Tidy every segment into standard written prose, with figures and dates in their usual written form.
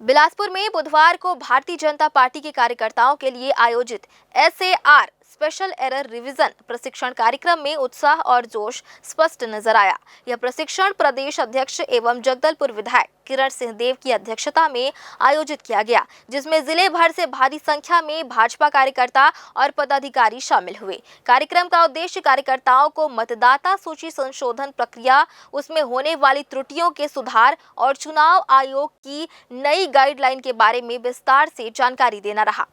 बिलासपुर में बुधवार को भारतीय जनता पार्टी के कार्यकर्ताओं के लिए आयोजित SAR स्पेशल एरर रिवीजन प्रशिक्षण कार्यक्रम में उत्साह और जोश स्पष्ट नजर आया। यह प्रशिक्षण प्रदेश अध्यक्ष एवं जगदलपुर विधायक किरण सिंहदेव की अध्यक्षता में आयोजित किया गया, जिसमें जिले भर से भारी संख्या में भाजपा कार्यकर्ता और पदाधिकारी शामिल हुए। कार्यक्रम का उद्देश्य कार्यकर्ताओं को मतदाता सूची संशोधन प्रक्रिया, उसमें होने वाली त्रुटियों के सुधार और चुनाव आयोग की नई गाइडलाइन के बारे में विस्तार से जानकारी देना रहा।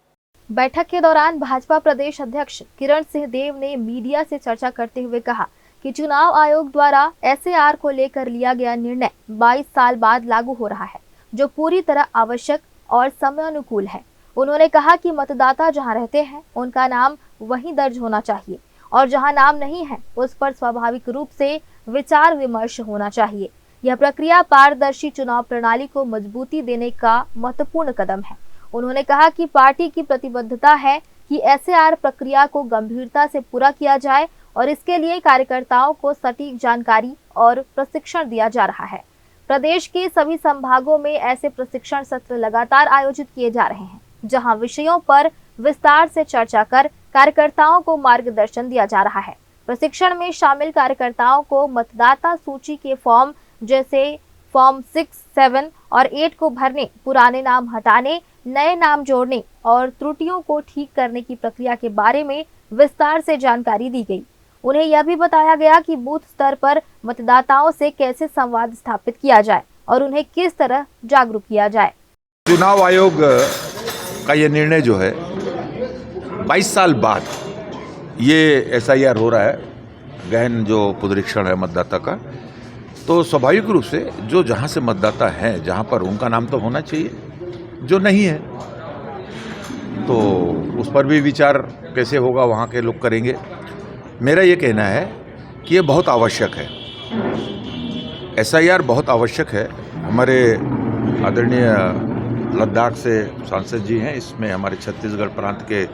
बैठक के दौरान भाजपा प्रदेश अध्यक्ष किरण सिंहदेव ने मीडिया से चर्चा करते हुए कहा कि चुनाव आयोग द्वारा SAR को लेकर लिया गया निर्णय 22 साल बाद लागू हो रहा है, जो पूरी तरह आवश्यक और समयानुकूल है। उन्होंने कहा कि मतदाता जहां रहते हैं उनका नाम वहीं दर्ज होना चाहिए और जहां नाम नहीं है उस पर स्वाभाविक रूप से विचार विमर्श होना चाहिए। यह प्रक्रिया पारदर्शी चुनाव प्रणाली को मजबूती देने का महत्वपूर्ण कदम है। उन्होंने कहा कि पार्टी की प्रतिबद्धता है कि SAR प्रक्रिया को गंभीरता से पूरा किया जाए और इसके लिए कार्यकर्ताओं को सटीक जानकारी और प्रशिक्षण दिया जा रहा है। प्रदेश के सभी संभागों में ऐसे प्रशिक्षण सत्र लगातार आयोजित किए जा रहे हैं, जहां विषयों पर विस्तार से चर्चा कर कार्यकर्ताओं को मार्गदर्शन दिया जा रहा है। प्रशिक्षण में शामिल कार्यकर्ताओं को मतदाता सूची के फॉर्म जैसे फॉर्म 6, 7 और 8 को भरने, पुराने नाम हटाने, नए नाम जोड़ने और त्रुटियों को ठीक करने की प्रक्रिया के बारे में विस्तार से जानकारी दी गई। उन्हें यह भी बताया गया कि बूथ स्तर पर मतदाताओं से कैसे संवाद स्थापित किया जाए और उन्हें किस तरह जागरूक किया जाए। चुनाव आयोग का ये निर्णय जो है 22 साल बाद ये SIR हो रहा है, गहन जो पुनरीक्षण है मतदाता का, तो स्वाभाविक रूप से जो जहाँ से मतदाता हैं, जहाँ पर उनका नाम तो होना चाहिए, जो नहीं है तो उस पर भी विचार कैसे होगा वहाँ के लोग करेंगे। मेरा ये कहना है कि ये बहुत आवश्यक है, SIR बहुत आवश्यक है। हमारे आदरणीय लद्दाख से सांसद जी हैं, इसमें हमारे छत्तीसगढ़ प्रांत के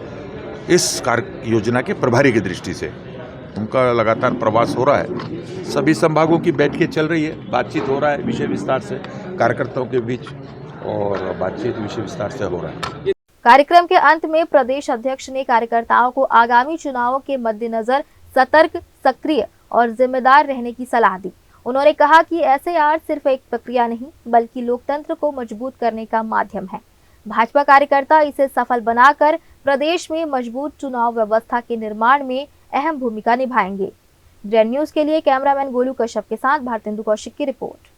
इस कार्य योजना के प्रभारी की दृष्टि से उनका लगातार प्रवास हो रहा है। सभी संभागों की बैठकें चल रही है, बातचीत हो रहा है विषय विस्तार से कार्यकर्ताओं के बीच, और बातचीत विषय विस्तार से हो रहा है। कार्यक्रम के अंत में प्रदेश अध्यक्ष ने कार्यकर्ताओं को आगामी चुनावों के मद्देनजर सतर्क, सक्रिय और जिम्मेदार रहने की सलाह दी। उन्होंने कहा कि SAR सिर्फ एक प्रक्रिया नहीं, बल्कि लोकतंत्र को मजबूत करने का माध्यम है। भाजपा कार्यकर्ता इसे सफल बनाकर प्रदेश में मजबूत चुनाव व्यवस्था के निर्माण में अहम भूमिका निभाएंगे। ग्रैंड न्यूज के लिए कैमरामैन गोलू कश्यप के साथ भारतेंदु कौशिक की रिपोर्ट।